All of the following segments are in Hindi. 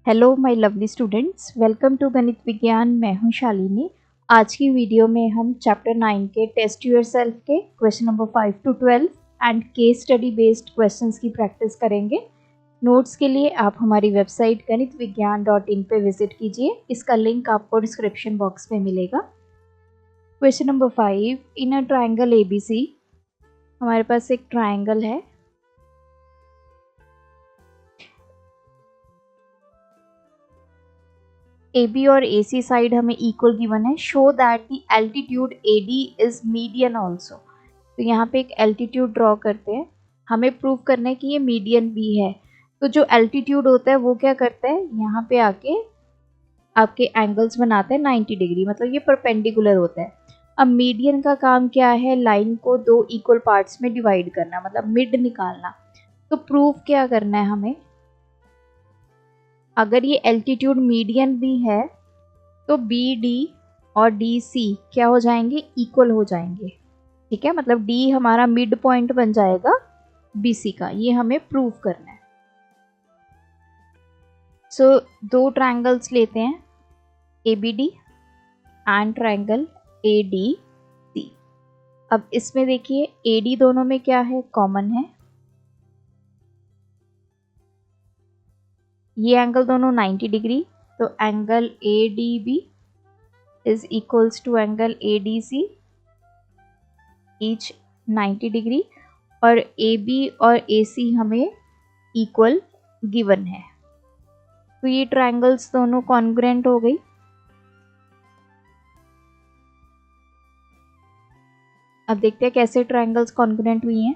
Hello my lovely students, welcome to Ganit Vigyan. मैं हूं शालिनी। आज की वीडियो में हम चैप्टर 9 के टेस्ट योरसेल्फ के question number 5 to 12 and case study based questions की प्रैक्टिस करेंगे। नोट्स के लिए आप हमारी वेबसाइट ganitviggyan.in पे विजिट कीजिए। इसका लिंक आपको डिस्क्रिप्शन बॉक्स में मिलेगा। Question number 5, in a triangle ABC हमारे पास एक ट्राइंगल है। AB और AC साइड हमें इक्वल गिवन है। Show that the altitude AD is median also. तो यहाँ पे एक एल्टीट्यूड ड्रॉ करते हैं। हमें प्रूव करना है कि ये मीडियन भी है। तो जो एल्टीट्यूड होता है वो क्या करता है, यहाँ पे आके आपके एंगल्स बनाते हैं 90 डिग्री, मतलब ये परपेंडिकुलर होता है। अब मीडियन का काम क्या है, लाइन को दो इक्वल पार्ट्स में डिवाइड करना, मतलब मिड निकालना। तो प्रूव क्या करना है हमें, अगर ये एल्टीट्यूड मीडियन भी है तो BD और DC क्या हो जाएंगे, इक्वल हो जाएंगे। ठीक है, मतलब D हमारा मिड पॉइंट बन जाएगा BC का। ये हमें प्रूव करना है। सो दो ट्रायंगल्स लेते हैं, ABD एंड ट्रायंगल ADC। अब इसमें देखिए AD दोनों में क्या है, कॉमन है। ये एंगल दोनों 90 डिग्री, तो angle ADB is equals to angle ADC each 90 degree, और AB और AC हमें इक्वल गिवन है। तो ये ट्रायंगल्स दोनों कॉन्ग्रुएंट हो गई। अब देखते हैं कैसे ट्रायंगल्स कॉन्ग्रुएंट हुई हैं।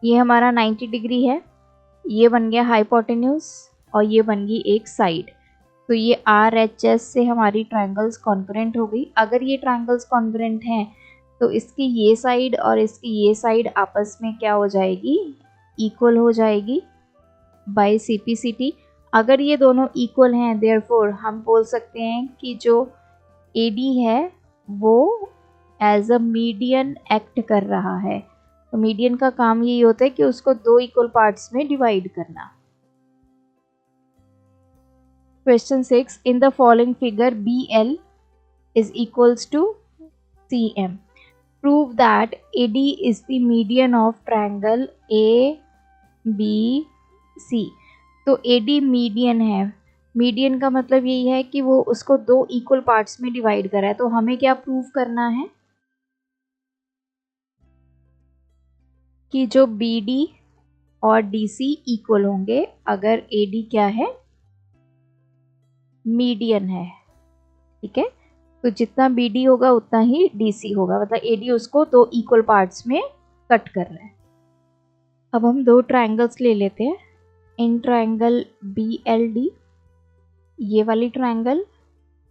ये हमारा 90 डिग्री है, ये बन गया हाइपोटेन्यूज और ये बन गई एक साइड। तो ये RHS से हमारी ट्रायंगल्स कॉन्ग्रुएंट हो गई। अगर ये ट्रायंगल्स कॉन्ग्रुएंट हैं तो इसकी ये साइड और इसकी ये साइड आपस में क्या हो जाएगी, इक्वल हो जाएगी बाय CP/CT। अगर ये दोनों इक्वल हैं, देयरफॉर हम बोल सकते हैं कि जो AD है वो एज अ मीडियन एक्ट कर रहा है। तो मीडियन का काम यही होता है कि उसको दो इक्वल पार्ट्स में डिवाइड करना। Question 6, in the following figure BL is equals to CM. Prove that AD is the median of triangle ABC. तो AD मीडियन है। मीडियन का मतलब यही है कि वो उसको दो इक्वल पार्ट्स में डिवाइड करा है। तो हमें क्या प्रूव करना है कि जो BD और DC इक्वल होंगे अगर AD क्या है, मीडियन है। ठीक है, तो जितना BD होगा उतना ही DC होगा, मतलब AD उसको दो इक्वल पार्ट्स में कट कर रहा है। अब हम दो ट्रायंगल्स ले लेते हैं। इन ट्रायंगल BLD, ये वाली ट्रायंगल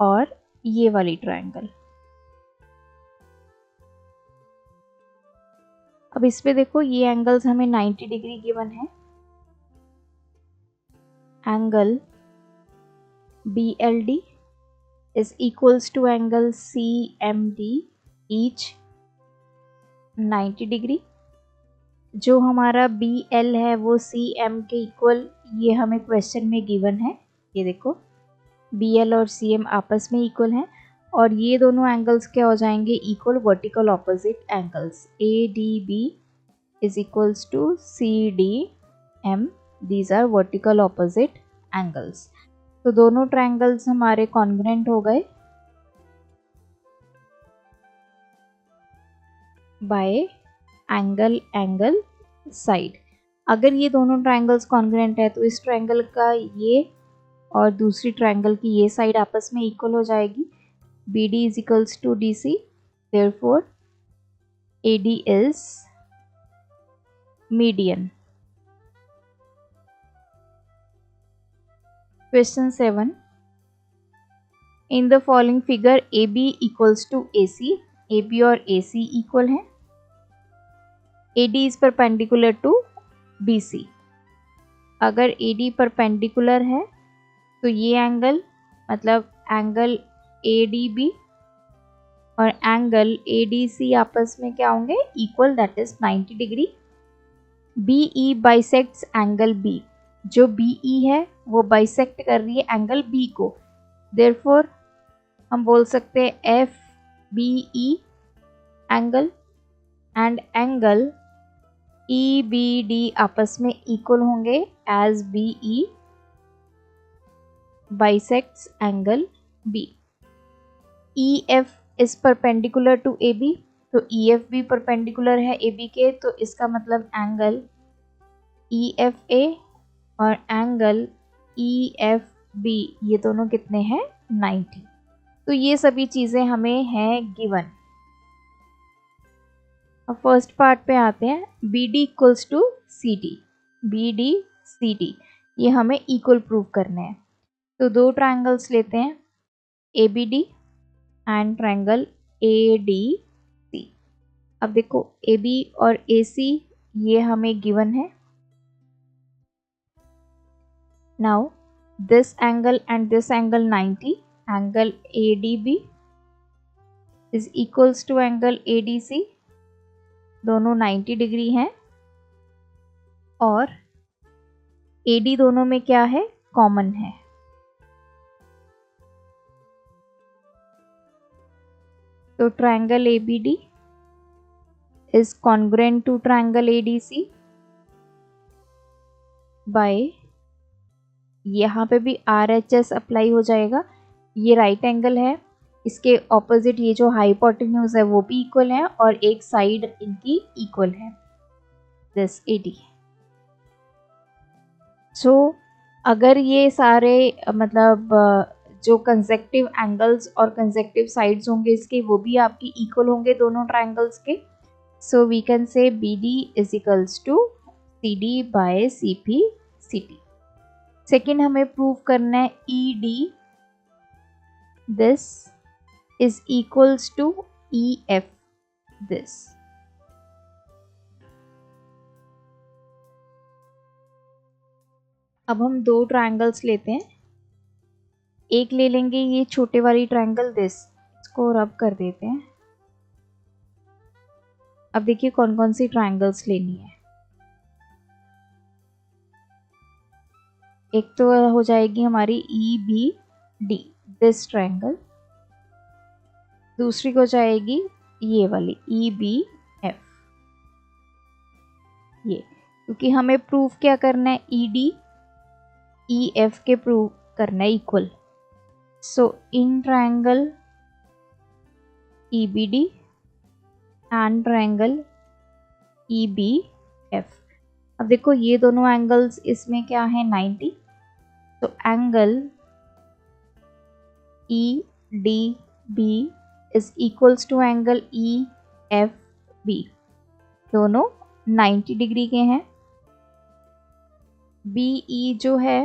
और ये वाली ट्रायंगल। अब इस पे देखो, ये एंगल्स हमें 90 डिग्री गिवन है। Angle BLD is equals to angle CMD each 90 degree. जो हमारा BL है वो CM के इक्वल, ये हमें क्वेश्चन में गिवन है। ये देखो BL और CM आपस में इक्वल हैं, और ये दोनों एंगल्स क्या हो जाएंगे, equal vertical opposite angles. ADB is equals to CDM, these are vertical opposite angles। तो दोनों ट्रायंगल्स हमारे कॉन्ग्रुएंट हो गए बाय एंगल एंगल साइड। अगर ये दोनों ट्रायंगल्स कॉन्ग्रुएंट है तो इस ट्रायंगल का ये और दूसरी ट्रायंगल की ये साइड आपस में इक्वल हो जाएगी। BD is equals to DC, therefore AD is median। Question 7, in the following figure AB equals to AC। AB और AC इक्वल हैं। AD is perpendicular to BC। अगर AD परपेंडिकुलर है तो ये एंगल, मतलब एंगल ADB और एंगल ADC आपस में क्या होंगे, equal, that is 90 degree. BE bisects angle B। जो BE है वो बाइसेक्ट कर रही है एंगल B को, देयरफॉर हम बोल सकते हैं FBE angle, and angle EBD आपस में इक्वल होंगे as BE bisects angle B. EF is perpendicular to AB, तो EF भी परपेंडिकुलर है AB के, तो इसका मतलब एंगल EFA और एंगल EFB ये दोनों कितने हैं 90। तो ये सभी चीज़ें हमें हैं गिवन। अब फर्स्ट पार्ट पे आते हैं, BD equals to CD, BD CD ये हमें इक्वल प्रूव करने हैं। तो दो ट्रायंगल्स लेते हैं ABD एंड ट्रायंगल ADC। अब देखो AB और AC ये हमें गिवन है। Now this angle and this angle 90, angle ADB is equals to angle ADC, दोनों 90 डिग्री हैं, और AD दोनों में क्या है कॉमन है। तो triangle ABD is congruent to triangle ADC by, यहाँ पे भी RHS अप्लाई हो जाएगा। ये राइट एंगल है, इसके ऑपोजिट ये जो हाइपोटेन्यूज है वो भी इक्वल है, और एक साइड इनकी इक्वल है, दिस AD। सो अगर ये सारे मतलब जो कंसेक्टिव एंगल्स और कंसेक्टिव साइड्स होंगे इसके वो भी आपकी इक्वल होंगे दोनों ट्रायंगल्स के, so we can say BD is equals to CD by CP CT। Second हमें प्रूव करना है ED this is equals to EF this. अब हम दो ट्रायंगल्स लेते हैं, एक ले लेंगे ये छोटे वाली ट्रायंगल दिस, इसको रब कर देते हैं। अब देखिए कौन कौन सी ट्रायंगल्स लेनी है। एक तो हो जाएगी हमारी EBD दिस ट्रायंगल, दूसरी को जाएगी ये वाली EBF ये, क्योंकि हमें प्रूफ क्या करना है ED EF के प्रूव करना है equal. So in triangle EBD and triangle EBF, अब देखो ये दोनों एंगल्स इसमें क्या है 90, तो angle EDB is equals to angle EFB, दोनों 90 डिग्री के हैं। BE जो है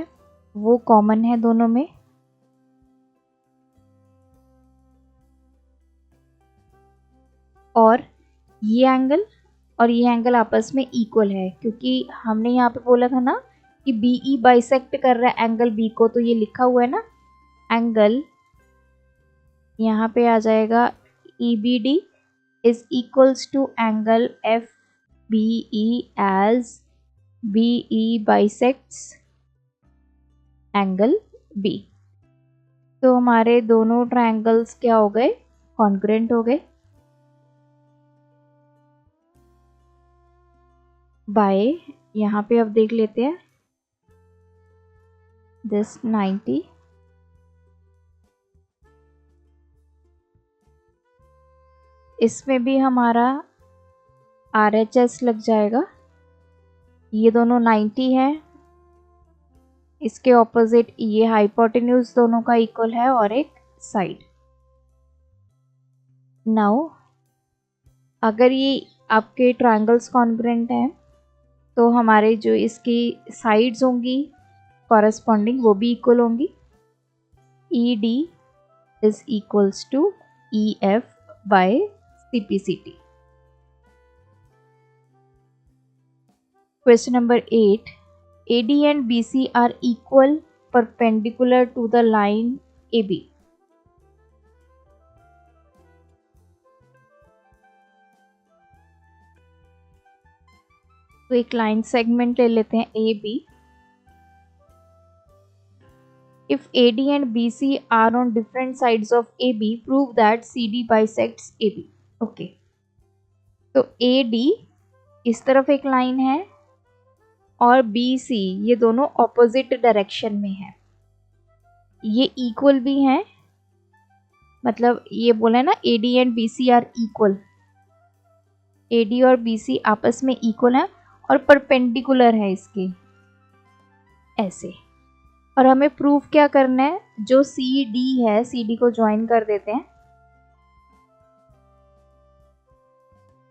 वो कॉमन है दोनों में, और ये एंगल और ये एंगल आपस में इक्वल है, क्योंकि हमने यहाँ पे बोला था ना कि BE बाइसेक्ट कर रहा है एंगल B को, तो ये लिखा हुआ है ना एंगल, यहाँ पे आ जाएगा EBD is equals to angle FBE as BE bisects angle B। तो हमारे दोनों ट्रायंगल्स क्या हो गए कॉन्ग्रुएंट हो गए बाय, यहाँ पे अब देख लेते हैं दिस 90 इसमें भी हमारा RHS लग जाएगा, ये दोनों 90 है, इसके ऑपोजिट ये हाइपोटेन्यूज दोनों का इक्वल है और एक साइड। नाउ अगर ये आपके ट्रायंगल्स कॉन्ग्रुएंट हैं तो हमारे जो इसकी साइड्स होंगी कॉरेस्पॉन्डिंग वो भी इक्वल होंगी। ED is equals to EF by CPCT। Question number 8. AD and BC are equal perpendicular to the line AB. तो एक लाइन सेगमेंट ले लेते हैं AB, If AD and BC are on different sides of AB, prove that CD bisects AB. Okay, तो AD इस तरफ एक लाइन है और BC ये दोनों ऑपोजिट डायरेक्शन में है, ये इक्वल भी हैं, मतलब ये बोला है ना AD and BC are equal, AD और BC आपस में इक्वल है और परपेंडिकुलर है इसके ऐसे। और हमें प्रूफ क्या करना है, जो CD है CD को ज्वाइन कर देते हैं,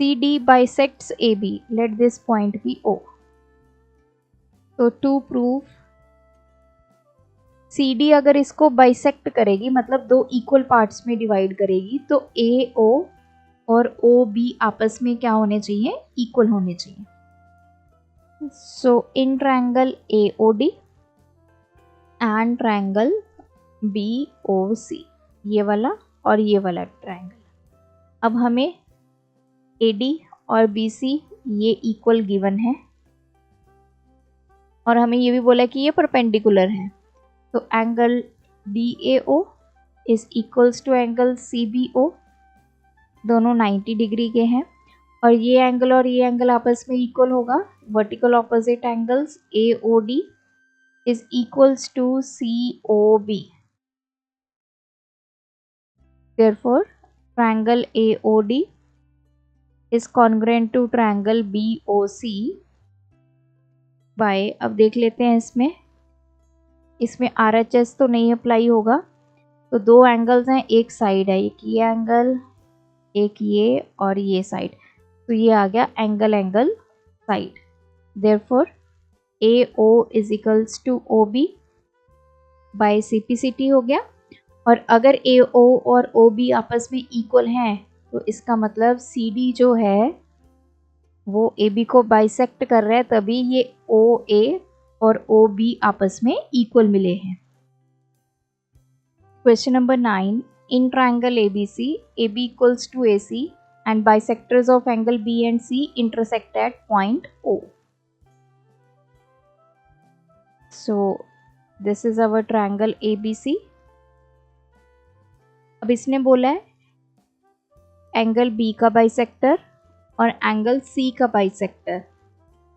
CD bisects AB, let this point be O। तो टू प्रूफ CD अगर इसको बाइसेक्ट करेगी, मतलब दो इक्वल पार्ट्स में डिवाइड करेगी, तो AO और OB आपस में क्या होने चाहिए, इक्वल होने चाहिए। So in triangle AOD and triangle BOC, ये वाला और ये वाला ट्रायंगल, अब हमें AD और BC ये इक्वल गिवन है और हमें ये भी बोला कि ये परपेंडिकुलर है, तो angle DAO is equals to angle CBO, दोनों 90 डिग्री के हैं और ये एंगल आपस में इक्वल होगा, vertical opposite angles AOD is equals to COB. Therefore, triangle AOD is congruent to triangle BOC by, अब देख लेते हैं इसमें RHS तो नहीं अप्लाई होगा, तो दो एंगल्स हैं, एक साइड है, एक ये एंगल, एक ये और ये साइड, तो ये आ गया angle side. Therefore, AO is equals to OB by CPCT हो गया। और अगर AO और OB आपस में इक्वल हैं तो इसका मतलब CD जो है वो AB को बाइसेक्ट कर रहा है, तभी ये OA और OB आपस में इक्वल मिले हैं। Question number 9, in triangle ABC, AB equals to AC and bisectors of angle B and C intersect at point O. So this is our triangle ABC। अब इसने बोला है एंगल B का बाइसेक्टर और एंगल C का बाइसेक्टर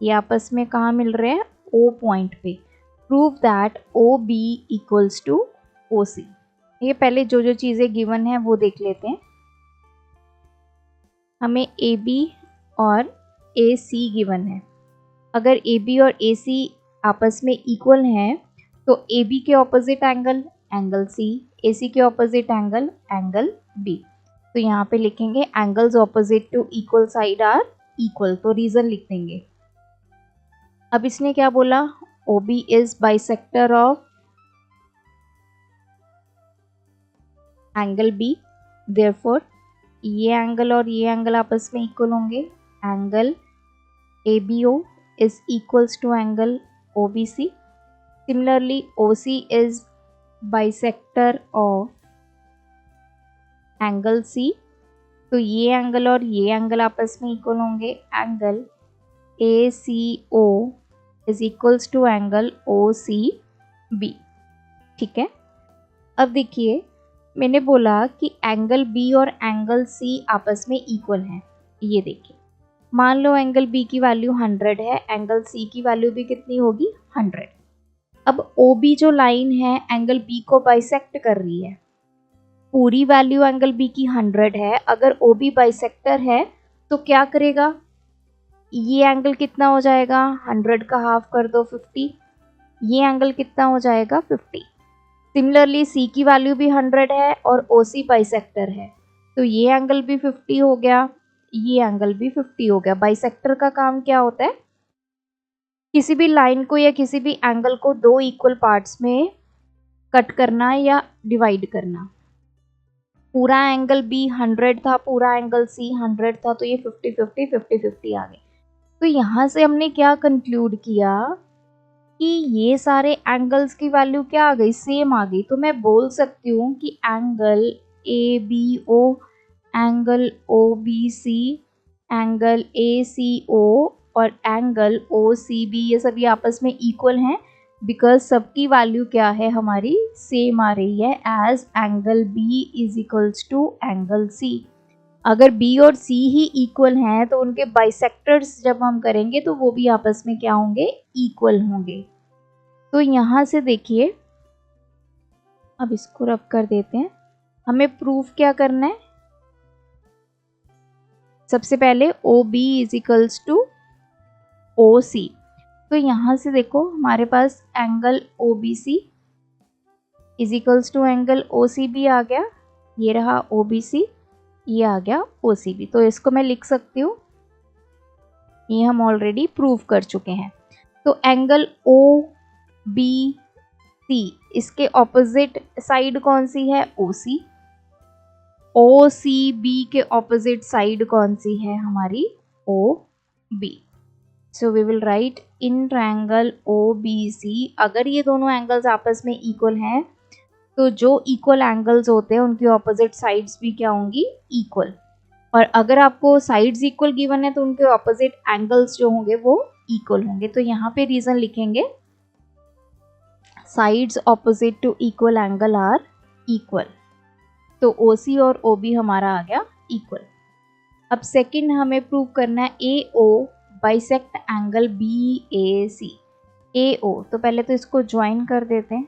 ये आपस में कहाँ मिल रहे हैं, O पॉइंट पे। Prove that OB equals to OC। ये पहले जो चीज़ें गिवन है वो देख लेते हैं। हमें AB और AC गिवन है, अगर AB और AC आपस में इक्वल हैं तो AB के ऑपोजिट एंगल C, AC के ऑपोजिट एंगल B। तो यहाँ पे लिखेंगे angles opposite to equal side are equal, तो रीजन लिख देंगे। अब इसने क्या बोला, OB is bisector of angle B, therefore ये एंगल और ये एंगल आपस में इक्वल होंगे, angle ABO is equals to angle OBC। Similarly, OC is bisector of angle C, तो ये एंगल और ये एंगल आपस में इक्वल होंगे, angle ACO is equals to angle OCB। ठीक है, अब देखिए मैंने बोला कि एंगल B और एंगल C आपस में इक्वल हैं। ये देखिए, मान लो एंगल B की वैल्यू 100 है, एंगल C की वैल्यू भी कितनी होगी, 100। अब OB जो लाइन है एंगल B को बाइसेक्ट कर रही है, पूरी वैल्यू एंगल B की 100 है, अगर OB बाइसेक्टर है तो क्या करेगा, ये एंगल कितना हो जाएगा, 100 का हाफ कर दो 50, ये एंगल कितना हो जाएगा 50। सिमिलरली C की वैल्यू भी 100 है और OC बाइसेक्टर है, तो ये एंगल भी 50 हो गया, ये एंगल भी 50 हो गया। बाइसेक्टर का काम क्या होता है, किसी भी लाइन को या किसी भी एंगल को दो इक्वल पार्ट्स में कट करना या डिवाइड करना। पूरा एंगल B 100 था, पूरा एंगल C 100 था, तो ये 50-50 आ गए। तो यहाँ से हमने क्या कंक्लूड किया कि ये सारे एंगल्स की वैल्यू क्या आ गई, सेम आ गई। तो मैं बोल सकती हूँ कि angle ABO, angle OBC, angle ACO और एंगल OCB ये सभी आपस में इक्वल हैं, बिकॉज सबकी वैल्यू क्या है हमारी सेम आ रही है as angle B is equals to angle C. अगर बी और सी ही इक्वल हैं तो उनके बाइसेक्टर्स जब हम करेंगे तो वो भी आपस में क्या होंगे, इक्वल होंगे। तो यहाँ से देखिए, अब इसको रब कर देते हैं। हमें प्रूफ क्या करना है, सबसे पहले O B is equals to O C. तो यहाँ से देखो हमारे पास angle O B C is equals to angle O C B आ गया, ये रहा ओ बी सी, ये आ गया ओ सी बी। तो इसको मैं लिख सकती हूँ, ये हम ऑलरेडी प्रूव कर चुके हैं। तो एंगल ओ बी सी, इसके ऑपोजिट साइड कौन सी है, O C. O C B के ऑपोजिट साइड कौन सी है हमारी, O B. So we will write in triangle O B C, अगर ये दोनों एंगल्स आपस में इक्वल हैं तो जो इक्वल एंगल्स होते हैं उनकी ऑपोजिट साइड्स भी क्या होंगी, इक्वल। और अगर आपको साइड्स इक्वल गिवन है तो उनके ऑपोजिट एंगल्स जो होंगे वो इक्वल होंगे। तो यहाँ पे रीजन लिखेंगे, sides opposite to equal angle are equal. तो ओ सी और ओ बी हमारा आ गया इक्वल। अब सेकंड हमें प्रूव करना है ए ओ बाइसेक्ट एंगल बी ए सी। ए ओ, तो पहले तो इसको ज्वाइन कर देते हैं।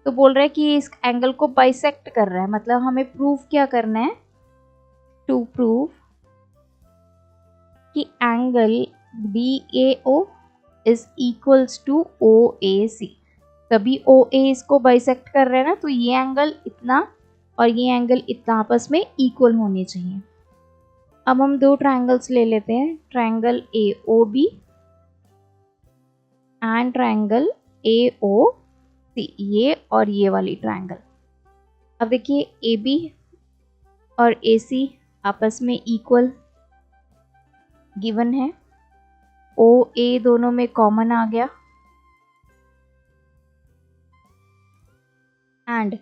तो बोल रहा है कि इस एंगल को बाइसेक्ट कर रहा है, मतलब हमें प्रूफ क्या करना है, टू प्रूव कि angle B A O is equals to O A C. तभी ओ ए इसको बाइसेक्ट कर रहे हैं ना, तो ये एंगल इतना और ये एंगल इतना आपस में इक्वल होने चाहिए। अब हम दो ट्रायंगल्स ले लेते हैं, triangle A O B and triangle A O C, ये और ये वाली ट्रायंगल। अब देखिए ए बी और ए सी आपस में इक्वल गिवन है, ओ ए दोनों में कॉमन आ गया एंड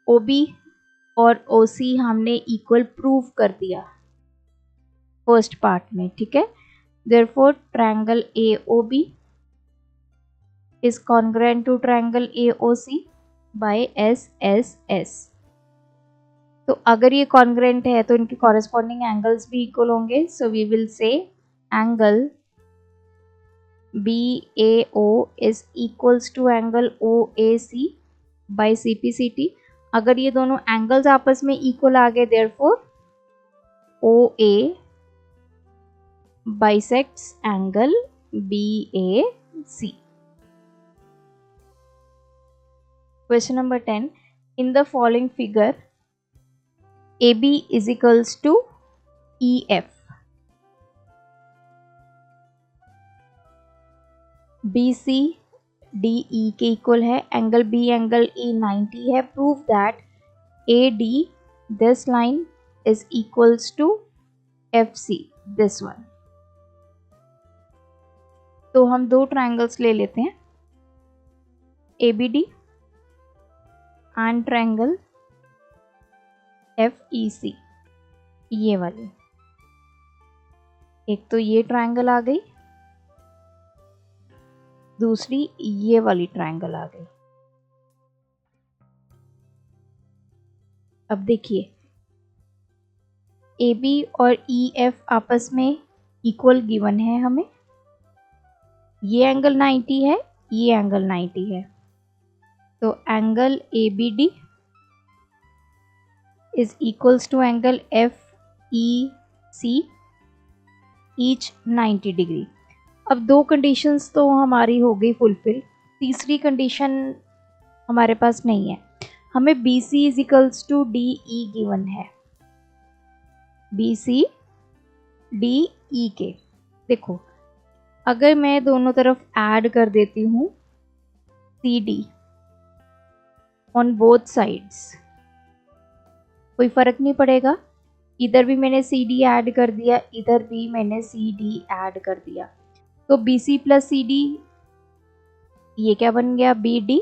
ओ बी और ओ सी हमने इक्वल प्रूव कर दिया फर्स्ट पार्ट में, ठीक है। Therefore triangle A O B is congruent to triangle AOC by SSS। तो अगर ये congruent है तो इनके corresponding angles भी equal होंगे। So we will say angle BAO is equals to angle OAC by CPCT। अगर ये दोनों angles आपस में equal आ गए, therefore OA bisects angle BAC। Question number 10. In the following figure, AB is equals to EF. BC DE के इक्वल है, एंगल B एंगल E 90 है। Prove that AD this line is equals to FC this one। तो हम दो ट्रायंगल्स ले लेते हैं, ABD एंड ट्रायंगल FEC, ये वाली। एक तो ये ट्रायंगल आ गई, दूसरी ये वाली ट्रायंगल आ गई। अब देखिए AB और EF आपस में इक्वल गिवन है हमें, ये एंगल 90 है, ये एंगल 90 है। तो angle ABD is equals to angle FEC each 90 degree. अब दो कंडीशंस तो हमारी हो गई फुलफिल, तीसरी कंडीशन हमारे पास नहीं है। हमें BC is equals to DE given है, BC DE के। देखो अगर मैं दोनों तरफ ऐड कर देती हूँ CD ऑन बोथ साइड्स, कोई फर्क नहीं पड़ेगा, इधर भी मैंने CD ऐड कर दिया, इधर भी मैंने CD ऐड कर दिया। तो BC प्लस CD ये क्या बन गया, BD।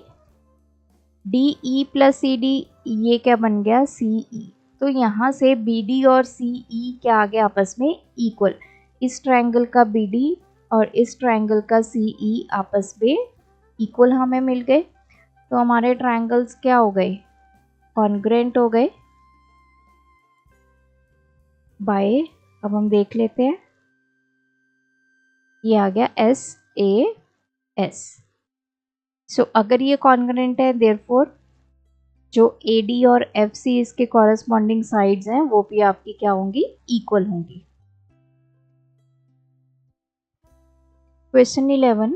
DE प्लस CD ये क्या बन गया, CE। तो यहाँ से BD और CE क्या आ गया आपस में इक्वल। इस ट्रायंगल का BD और इस ट्रायंगल का CE आपस में इक्वल हमें मिल गए, तो हमारे ट्रायंगल्स क्या हो गए, कॉन्ग्रुएंट हो गए बाय, अब हम देख लेते हैं, ये आ गया एस ए एस। सो अगर ये कॉन्ग्रुएंट है, देयरफॉर जो ए डी और एफ सी इसके कॉरेस्पॉन्डिंग साइड्स हैं वो भी आपकी क्या होंगी, इक्वल होंगी। Question 11,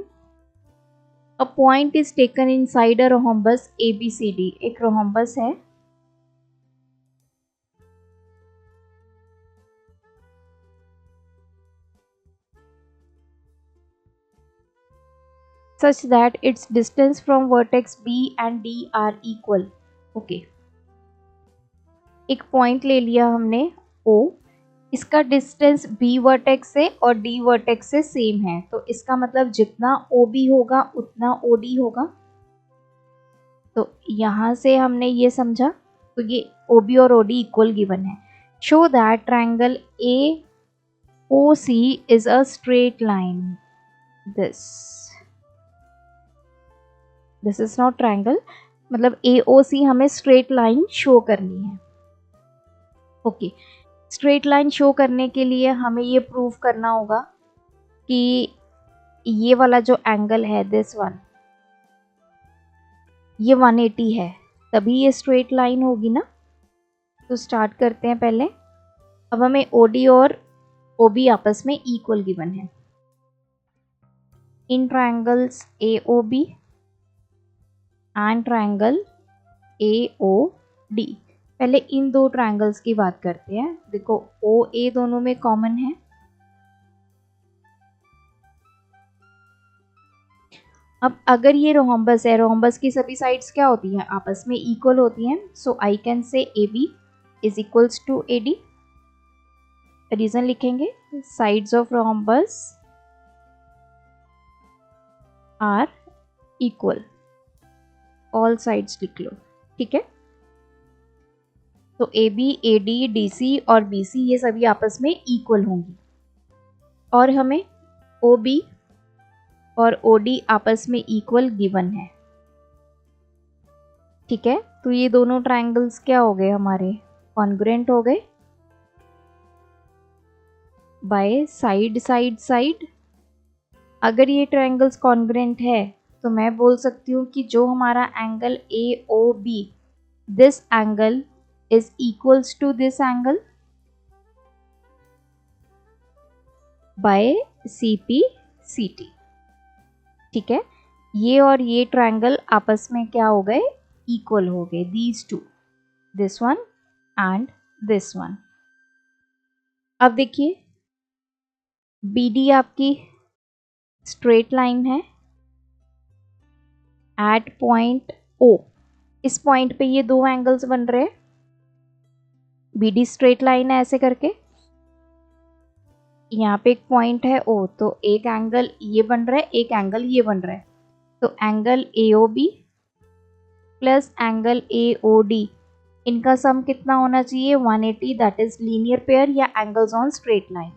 a point is taken inside a rhombus ABCD। एक रोहम्बस है, such that its distance from vertex B and D are equal। Okay, एक पॉइंट ले लिया हमने O, इसका डिस्टेंस B वर्टेक्स से और D वर्टेक्स से सेम है, तो इसका मतलब जितना OB होगा उतना OD होगा। तो यहाँ से हमने ये समझा, तो ये OB और OD इक्वल गिवन है। Show that triangle AOC is a straight line. This is not triangle, मतलब AOC हमें स्ट्रेट लाइन शो करनी है। ओके, स्ट्रेट लाइन शो करने के लिए हमें ये प्रूव करना होगा कि ये वाला जो एंगल है, दिस वन, ये 180 है, तभी ये स्ट्रेट लाइन होगी ना। तो स्टार्ट करते हैं पहले। अब हमें OD और OB आपस में इक्वल गिवन है। In triangles AOB and triangle AOD, पहले इन दो ट्रायंगल्स की बात करते हैं। देखो OA दोनों में कॉमन है, अब अगर ये रोहम्बस है, रोहम्बस की सभी साइड्स क्या होती हैं, आपस में इक्वल होती हैं। So I can say AB is equals to AD। Reason लिखेंगे, sides of rhombus are equal, all sides लिख लो, ठीक है। तो AB, AD, DC और BC ये सभी आपस में इक्वल होंगी, और हमें OB और OD आपस में इक्वल गिवन है, ठीक है। तो ये दोनों ट्रायंगल्स क्या हो गए हमारे, कॉन्ग्रुएंट हो गए बाय साइड साइड साइड। अगर ये ट्रायंगल्स कॉन्ग्रुएंट है तो मैं बोल सकती हूँ कि जो हमारा angle AOB, this angle is equals to this angle by CPCT, ठीक है। ये और ये ट्रायंगल आपस में क्या हो गए, इक्वल हो गए, these two, this one and this one. अब देखिए BD आपकी स्ट्रेट लाइन है एट पॉइंट O। इस पॉइंट पे ये दो एंगल्स बन रहे हैं, BD स्ट्रेट लाइन है ऐसे करके, यहाँ पे एक पॉइंट है O, तो एक एंगल ये बन रहा है, एक एंगल ये बन रहा है। तो angle AOB plus angle AOD, इनका सम कितना होना चाहिए, 180, दैट इज लीनियर पेयर या एंगल्स ऑन स्ट्रेट लाइन।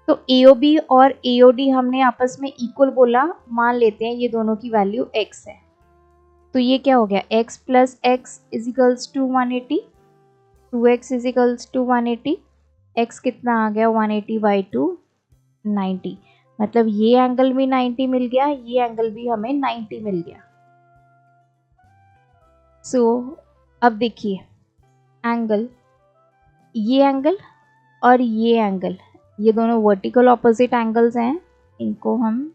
तो AOB और AOD हमने आपस में इक्वल बोला, मान लेते हैं ये दोनों की वैल्यू x है, तो ये क्या हो गया, x plus x is equals to 180, 2x is equals to 180, x कितना आ गया, 180 बाई 2, 90, मतलब ये एंगल भी 90 मिल गया, ये एंगल भी हमें 90 मिल गया। सो अब देखिए एंगल, ये एंगल और ये एंगल, ये दोनों वर्टिकल ऑपोजिट एंगल्स हैं, इनको हम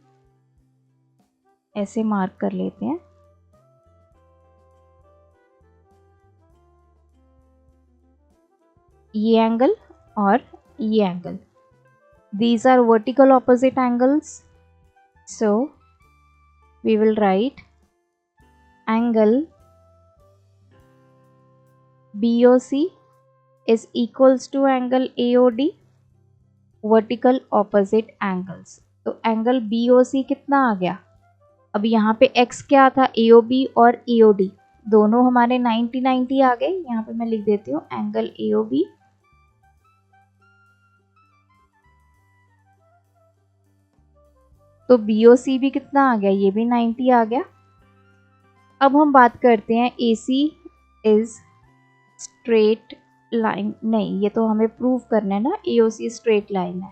ऐसे मार्क कर लेते हैं। ये एंगल और ये angle, these are vertical opposite angles, so we will write angle BOC is equals to angle AOD, vertical opposite angles। तो एंगल BOC कितना आ गया, अब यहाँ पे x क्या था, AOB और AOD दोनों हमारे 90 90 आ गए। यहाँ पे मैं लिख देती हूँ एंगल AOB तो BOC भी कितना आ गया, ये भी 90 आ गया। अब हम बात करते हैं AC इज स्ट्रेट लाइन, नहीं ये तो हमें प्रूव करना है ना, AOC स्ट्रेट लाइन है।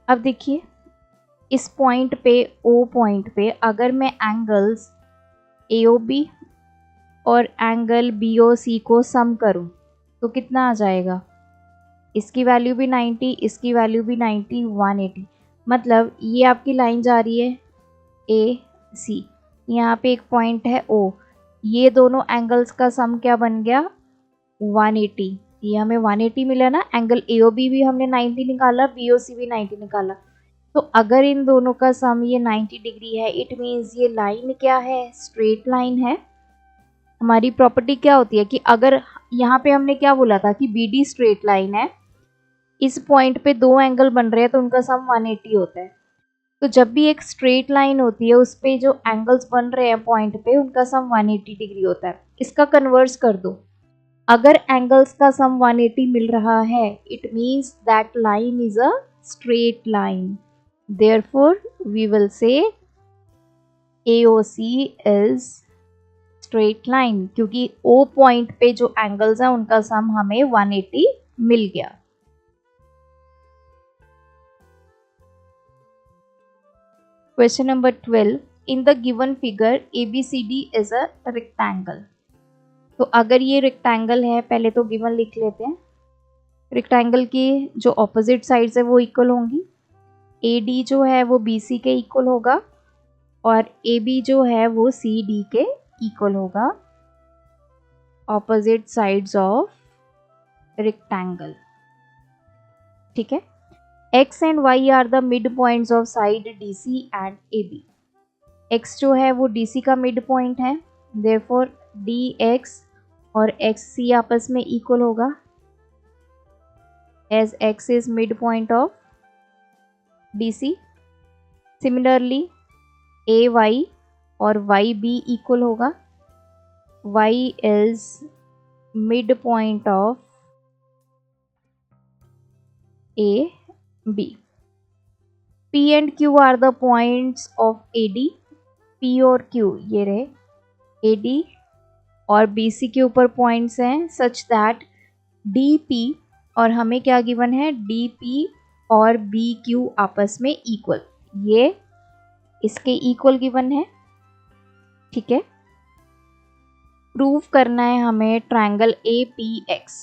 अब देखिए इस पॉइंट पे, O पॉइंट पे अगर मैं एंगल्स AOB और एंगल BOC को सम करूं तो कितना आ जाएगा, इसकी वैल्यू भी 90, इसकी वैल्यू भी 90, 180। मतलब ये आपकी लाइन जा रही है AC, यहाँ पे एक पॉइंट है O, ये दोनों एंगल्स का सम क्या बन गया 180। ये हमें 180 मिला ना, एंगल AOB भी हमने 90 निकाला, BOC भी 90 निकाला। तो अगर इन दोनों का सम ये 90 डिग्री है, इट मीन्स ये लाइन क्या है, स्ट्रेट लाइन है। हमारी प्रॉपर्टी क्या होती है कि अगर यहाँ पे हमने क्या बोला था कि BD स्ट्रेट लाइन है, इस पॉइंट पे दो एंगल बन रहे हैं तो उनका सम 180 होता है। तो जब भी एक स्ट्रेट लाइन होती है उस पे जो एंगल्स बन रहे हैं पॉइंट पे, उनका सम 180 डिग्री होता है। इसका कन्वर्स कर दो, अगर एंगल्स का सम 180 मिल रहा है, it means that line is a straight line. Therefore we will say AOC is straight line, क्योंकि O पॉइंट पे जो एंगल्स हैं उनका सम हमें 180 मिल गया। Question number 12, in the given figure ABCD is a rectangle. तो अगर ये रेक्टेंगल है, पहले तो गिवन लिख लेते हैं। रेक्टेंगल की जो ऑपोजिट साइड्स है वो इक्वल होंगी। AD जो है वो BC के इक्वल होगा और AB जो है वो CD के इक्वल होगा, ऑपोजिट साइड्स ऑफ रेक्टेंगल। ठीक है, X and Y are the mid points of side DC and AB। X जो है वो DC का मिड पॉइंट है, देयरफॉर DX और XC आपस में इक्वल होगा, as X is mid point of DC। Similarly AY और YB इक्वल होगा, Y is mid point of AB। P and Q are the points of AD। P और Q ये रहे AD और BC के ऊपर पॉइंट्स हैं सच दैट DP, और हमें क्या गिवन है, DP और BQ आपस में इक्वल, ये इसके इक्वल गिवन है। ठीक है, प्रूव करना है हमें triangle APX,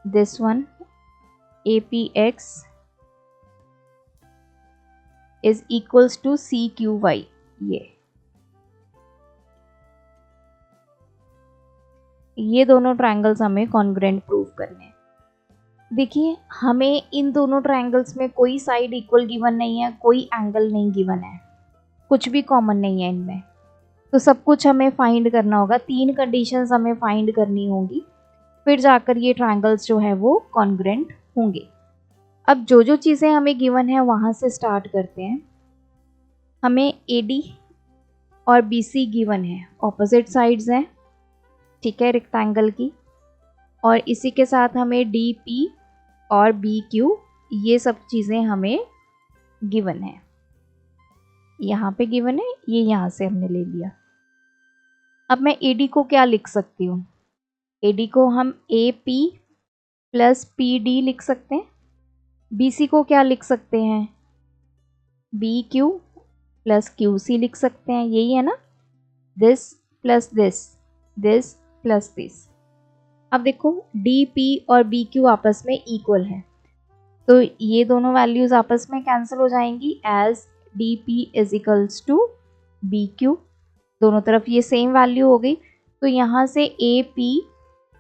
this one APX is equals to CQY। ये दोनों ट्रायंगल्स हमें कॉन्ग्रुएंट प्रूव करने हैं। देखिए हमें इन दोनों ट्रायंगल्स में कोई साइड इक्वल गिवन नहीं है, कोई एंगल नहीं गिवन है, कुछ भी कॉमन नहीं है इनमें, तो सब कुछ हमें फाइंड करना होगा। 3 कंडीशंस हमें फाइंड करनी होंगी, फिर जाकर ये ट्रायंगल्स जो है वो कॉन्ग्रुएंट होंगे। अब जो जो चीज़ें हमें गिवन है वहाँ से स्टार्ट करते हैं। हमें AD और BC गिवन है, ऑपोजिट साइड्स हैं, ठीक है, रेक्टेंगल की, और इसी के साथ हमें DP और BQ ये सब चीज़ें हमें गिवन है, यहाँ पे गिवन है, ये यहाँ से हमने ले लिया। अब मैं AD को क्या लिख सकती हूँ, AD को हम AP प्लस PD लिख सकते हैं। BC को क्या लिख सकते हैं, BQ प्लस QC लिख सकते हैं, यही है ना, this plus this, this plus this. अब देखो DP और BQ आपस में इक्वल है, तो ये दोनों वैल्यूज आपस में कैंसिल हो जाएंगी, as DP is equals to BQ, दोनों तरफ ये सेम वैल्यू हो गई, तो यहाँ से AP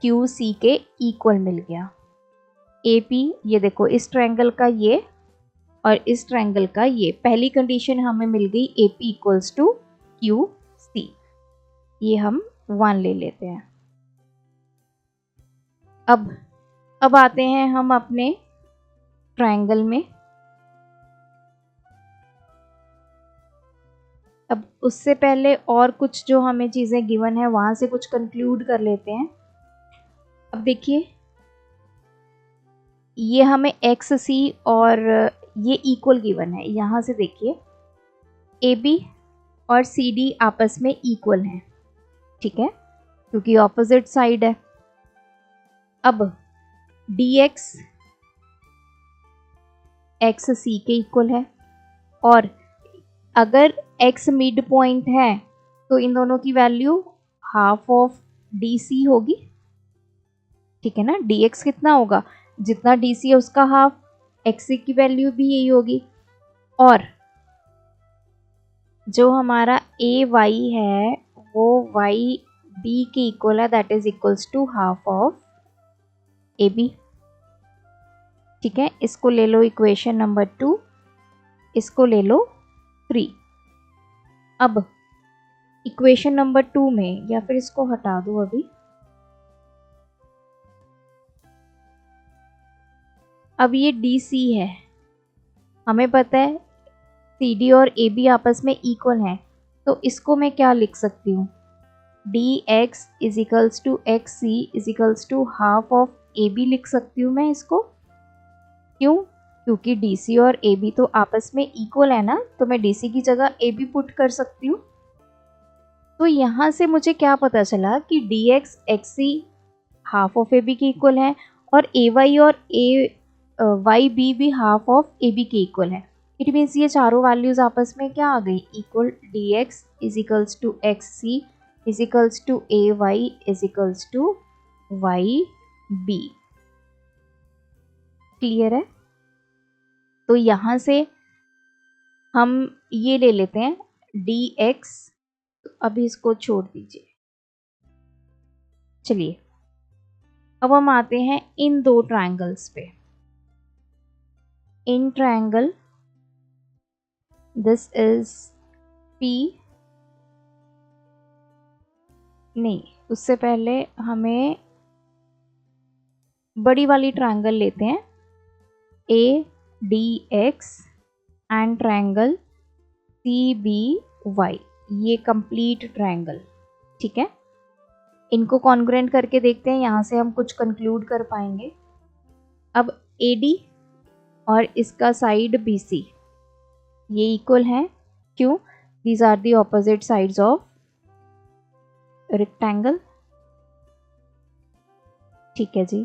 QC के इक्वल मिल गया। AP ये देखो इस ट्रायंगल का ये और इस ट्रायंगल का ये, पहली कंडीशन हमें मिल गई AP इक्वल्स टू QC, ये हम 1 ले लेते हैं। अब आते हैं हम अपने ट्रायंगल में। अब उससे पहले और कुछ जो हमें चीज़ें गिवन है वहाँ से कुछ कंक्लूड कर लेते हैं। अब देखिए ये हमें एक्स सी और ये इक्वल गिवन है। यहाँ से देखिए ए बी और सी डी आपस में इक्वल हैं, ठीक है, क्योंकि ऑपोजिट साइड है। अब डी एक्स एक्स सी के इक्वल है, और अगर x मिड पॉइंट है तो इन दोनों की value half of D C होगी, ठीक है ना। dx कितना होगा, जितना dc है उसका हाफ, x की वैल्यू भी यही होगी। और जो हमारा ए वाई है वो वाई बी के इक्वल है, that is equals to half of A B, ठीक है। इसको ले लो इक्वेशन नंबर 2, इसको ले लो 3। अब इक्वेशन नंबर 2 में, या फिर इसको हटा दो अभी, अब ये डी सी है, हमें पता है सी डी और ए बी आपस में इक्वल हैं, तो इसको मैं क्या लिख सकती हूँ, D X is equals to X C is equals to half of A B लिख सकती हूँ मैं इसको। क्यों, क्योंकि डी सी और ए बी तो आपस में इक्वल है ना, तो मैं डी सी की जगह ए बी पुट कर सकती हूँ। तो यहाँ से मुझे क्या पता चला कि D X X C half of A B के इक्वल है, और ए वाई और ए वाई बी भी हाफ ऑफ ए बी के इक्वल है। इट मीन्स ये चारों वैल्यूज आपस में क्या आ गई, equal. D X is equals to X C is equals to A Y is equals to Y B. Clear है। तो यहाँ से हम ये ले लेते हैं डी एक्स, अभी इसको छोड़ दीजिए। चलिए अब हम आते हैं इन दो ट्रायंगल्स पे। In triangle this is P, नहीं उससे पहले हमें बड़ी वाली ट्रायंगल लेते हैं, A D X and triangle C B Y, ये कंप्लीट ट्रायंगल, ठीक है। इनको कॉन्ग्रुएंट करके देखते हैं, यहाँ से हम कुछ कंक्लूड कर पाएंगे। अब ए डी और इसका साइड बी सी ये इक्वल है, क्यों, these are the opposite sides of rectangle, ठीक है जी।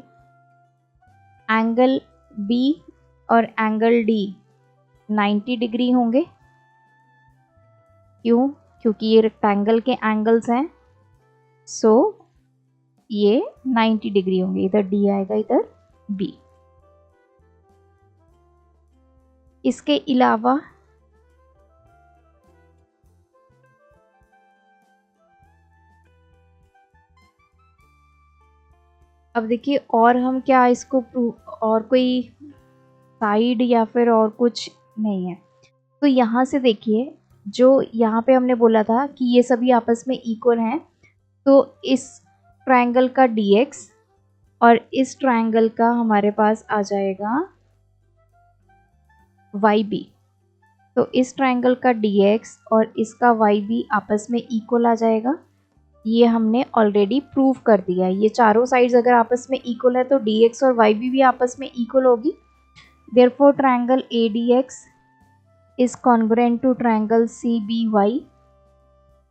एंगल बी और एंगल डी 90 डिग्री होंगे, क्यों, क्योंकि ये रेक्टेंगल के एंगल्स हैं, सो ये 90 डिग्री होंगे, इधर डी आएगा इधर बी। इसके अलावा अब देखिए, और हम क्या इसको और कोई साइड या फिर और कुछ नहीं है। तो यहाँ से देखिए, जो यहाँ पे हमने बोला था कि ये सभी आपस में इक्वल हैं, तो इस ट्रायंगल का dx और इस ट्रायंगल का हमारे पास आ जाएगा yb। तो इस ट्रायंगल का dx और इसका yb आपस में इक्वल आ जाएगा, ये हमने ऑलरेडी प्रूव कर दिया है। ये चारों साइड्स अगर आपस में इक्वल है तो dx और yb भी आपस में इक्वल होगी। Therefore triangle ADX is congruent to triangle CBY।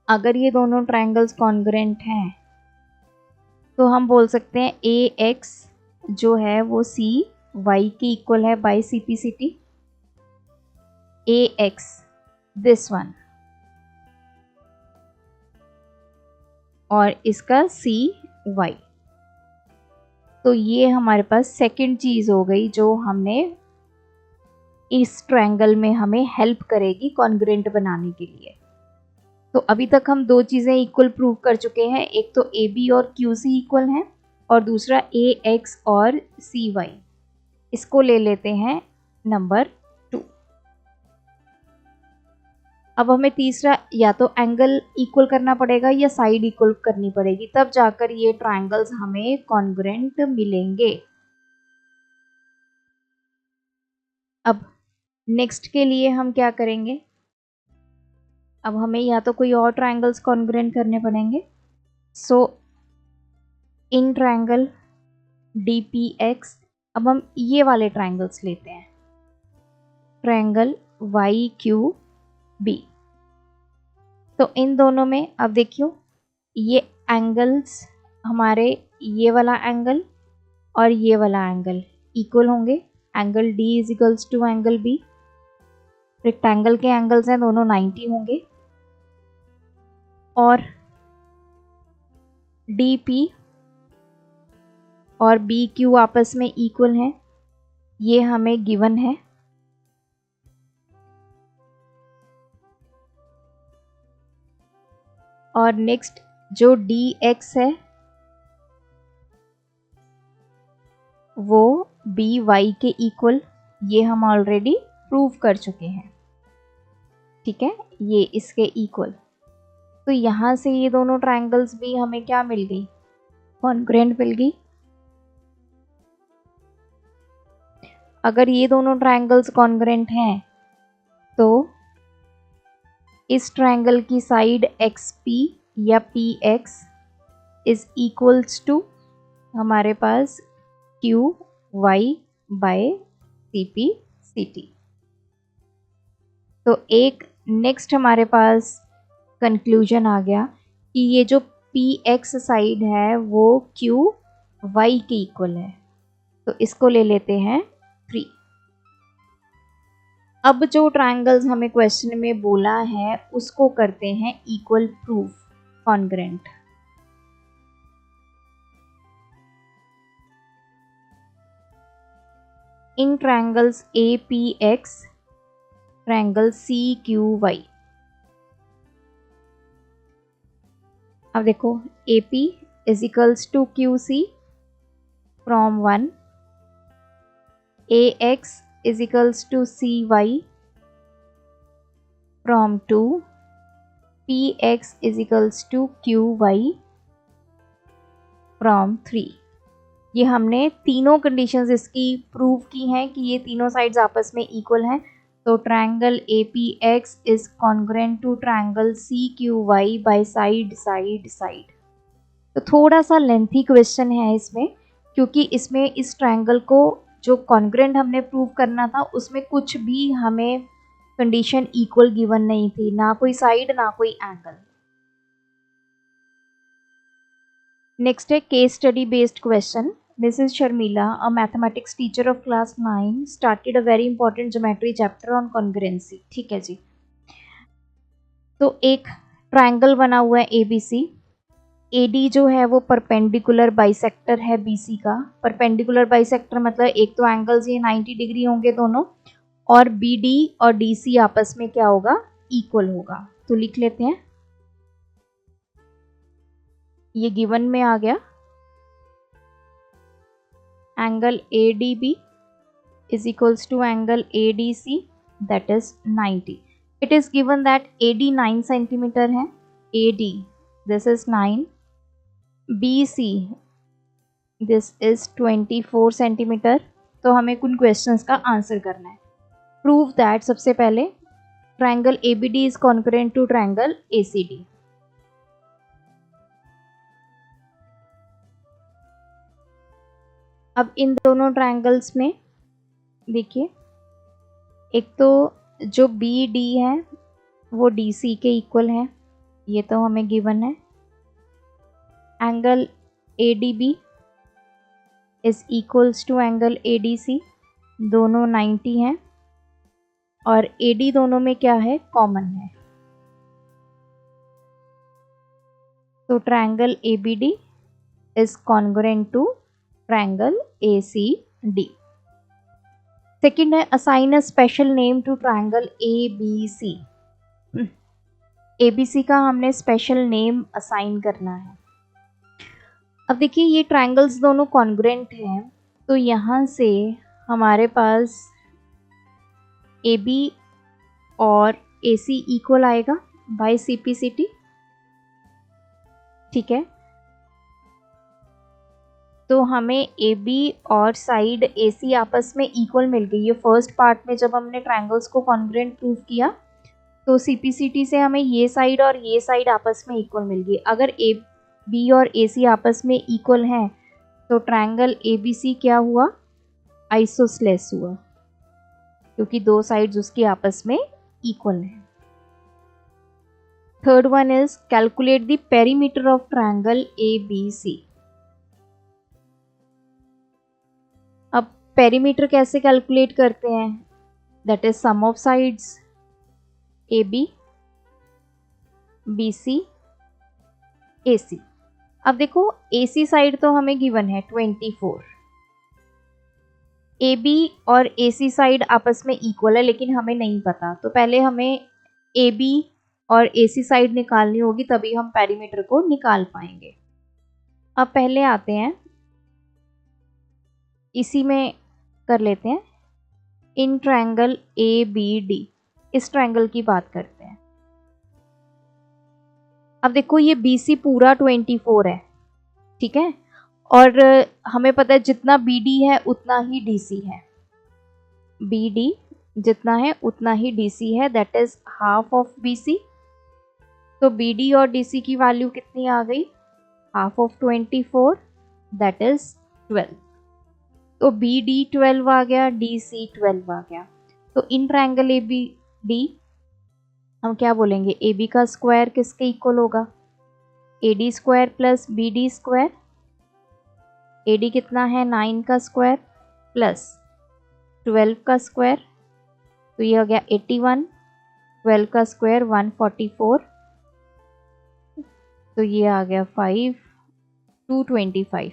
अगर ये दोनों ट्रायंगल्स कॉन्ग्रुएंट हैं तो हम बोल सकते हैं AX जो है वो CY के इक्वल है by CPCT। AX this one और इसका CY। तो ये हमारे पास सेकंड चीज हो गई जो हमने इस ट्रायंगल में हमें हेल्प करेगी कॉन्ग्रुएंट बनाने के लिए। तो अभी तक हम दो चीजें इक्वल प्रूव कर चुके हैं, एक तो AB और QC इक्वल हैं और दूसरा AX और CY। इसको ले लेते हैं नंबर 2। अब हमें तीसरा या तो एंगल इक्वल करना पड़ेगा या साइड इक्वल करनी पड़ेगी, तब जाकर ये ट्रायंगल्स हमें कॉन्ग्रुएंट मिलेंगे। अब नेक्स्ट के लिए हम क्या करेंगे, अब हमें या तो कोई और ट्रायंगल्स कॉन्ग्रुएंट करने पड़ेंगे। सो इन ट्रायंगल DPX, अब हम ये वाले ट्रायंगल्स लेते हैं, ट्रायंगल YQB। तो इन दोनों में अब देखियो ये एंगल्स हमारे, ये वाला एंगल और ये वाला एंगल इक्वल होंगे। Angle D is equals to angle B। Rectangle के एंगल्स हैं दोनों 90 होंगे। और DP और BQ आपस में इक्वल हैं, ये हमें गिवन है। और नेक्स्ट जो DX है वो BY के इक्वल, ये हम ऑलरेडी प्रूव कर चुके हैं, ठीक है, ये इसके इक्वल। तो यहाँ से ये दोनों ट्रायंगल्स भी हमें क्या मिल गई, कॉन्ग्रुएंट मिल गई। अगर ये दोनों ट्रायंगल्स कॉन्ग्रुएंट हैं तो इस ट्रायंगल की साइड XP या PX इज इक्वल्स टू हमारे पास QY बाय CP CT। तो एक नेक्स्ट हमारे पास कंक्लूजन आ गया कि ये जो PX साइड है वो QY के इक्वल है, तो इसको ले लेते हैं 3। अब जो ट्रायंगल्स हमें क्वेश्चन में बोला है उसको करते हैं equal proof, congruent. In triangles APX, triangle CQY। अब देखो AP is equals to QC from 1, AX is equals to CY from 2, PX is equals to QY from 3। ये हमने तीनों कंडीशंस इसकी प्रूव की हैं कि ये तीनों साइड्स आपस में इक्वल हैं। तो triangle APX is congruent to triangle CQY by side side side. तो थोड़ा सा लेंथी क्वेश्चन है इसमें, क्योंकि इसमें इस ट्रायंगल को जो कॉन्ग्रुएंट हमने प्रूव करना था उसमें कुछ भी हमें कंडीशन इक्वल गिवन नहीं थी, ना कोई साइड ना कोई एंगल। नेक्स्ट है case study based question. Mrs. Sharmila, a mathematics teacher of class 9, started a very important geometry chapter on congruency। ठीक है जी। तो एक ट्रायंगल बना हुआ है ABC, AD जो है वो परपेंडिकुलर बाइसेक्टर है BC का। परपेंडिकुलर बाइसेक्टर मतलब एक तो एंगल्स ये 90 डिग्री होंगे दोनों, और BD और DC आपस में क्या होगा, इक्वल होगा। तो लिख लेते हैं, ये गिवन में आ गया, angle ADB is equals to angle ADC that is 90। It is given that AD 9 centimetre है, AD this is 9, BC this is 24 centimetre. तो हमें कुछ क्वेश्चंस का आंसर करना है। प्रूव दैट, सबसे पहले triangle ABD is congruent to triangle ACD। अब इन दोनों ट्रायंगल्स में देखिए, एक तो जो BD है वो DC के इक्वल है, ये तो हमें गिवन है। Angle ADB is equals to angle ADC, दोनों 90 हैं, और AD दोनों में क्या है, कॉमन है। तो triangle ABD is congruent to triangle ACD। Second है assign a special name to triangle ABC। ABC का हमने स्पेशल नेम असाइन करना है। अब देखिए ये ट्रायंगल्स दोनों कॉन्ग्रुएंट हैं, तो यहाँ से हमारे पास AB और AC इक्वल आएगा बाय CPCT, ठीक है। तो हमें AB और साइड AC आपस में इक्वल मिल गई। ये फर्स्ट पार्ट में जब हमने ट्रायंगल्स को कॉन्ग्रुएंट प्रूव किया तो CPCT से हमें ये साइड और ये साइड आपस में इक्वल मिल गई। अगर AB और AC आपस में इक्वल हैं तो ट्रायंगल ABC क्या हुआ, आइसोसेलेस हुआ क्योंकि दो साइड्स उसकी आपस में इक्वल हैं। Third one is calculate the perimeter of triangle ABC। अब पेरीमीटर कैसे कैलकुलेट करते हैं? That is sum of sides AB, BC, AC। अब देखो AC साइड तो हमें गिवन है 24, AB और AC साइड आपस में इक्वल है लेकिन हमें नहीं पता, तो पहले हमें AB और AC साइड निकालनी होगी तभी हम पेरीमीटर को निकाल पाएंगे। अब पहले आते हैं इसी में कर लेते हैं इन ट्रायंगल ABD, इस ट्रायंगल की बात करते हैं। अब देखो ये BC पूरा 24 है, ठीक है, और हमें पता है जितना BD है उतना ही DC है, BD जितना है उतना ही DC है, that is half of BC। तो BD और DC की वैल्यू कितनी आ गई? Half of 24, that is 12। तो BD 12 आ गया, DC 12 आ गया। तो इन ट्रायंगल ABD हम क्या बोलेंगे? AB का स्क्वायर किसके इक्वल होगा? AD square plus BD square. AD कितना है? 9 का स्क्वायर प्लस 12 का स्क्वायर, तो ये हो गया 81, 12 का स्क्वायर 144, तो ये आ गया 5, 225।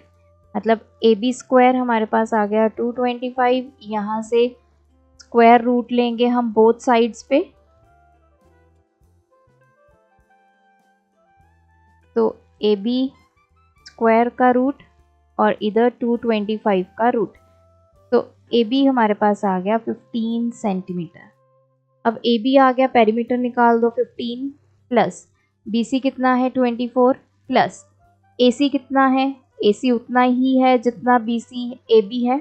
मतलब AB स्क्वायर हमारे पास आ गया 225। यहाँ से स्क्वायर रूट लेंगे हम बोथ साइड्स पे, तो AB स्क्वायर का रूट और इधर 225 का रूट, तो AB हमारे पास आ गया 15 सेंटीमीटर। अब AB आ गया, पेरीमीटर निकाल दो 15 प्लस BC कितना है 24 प्लस AC कितना है? AC उतना ही है जितना BC AB है,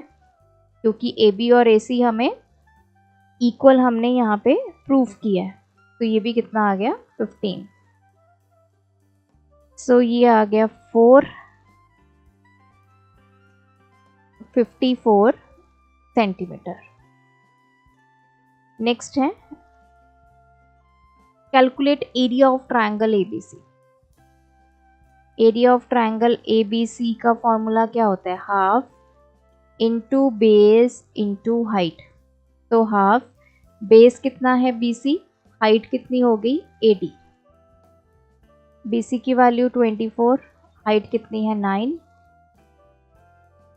क्योंकि AB और AC हमें इक्वल हमने यहाँ पे प्रूफ किया है, तो ये भी कितना आ गया? 15। सो ये आ गया 454 सेंटीमीटर। नेक्स्ट है calculate area of triangle ABC। Area of triangle ABC का फॉर्मूला क्या होता है? Half into base into height. तो हाफ, बेस कितना है BC, हाइट कितनी हो गई AD। BC की वैल्यू 24, हाइट कितनी है 9,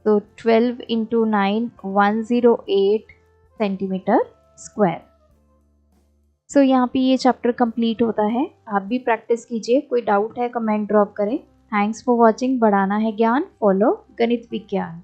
तो 12 इंटू 9 108 सेंटीमीटर स्क्वायर। सो यहाँ पे ये चैप्टर कंप्लीट होता है। आप भी प्रैक्टिस कीजिए, कोई डाउट है कमेंट ड्रॉप करें। Thanks for watching. बढ़ाना है ज्ञान, फॉलो गणित विज्ञान।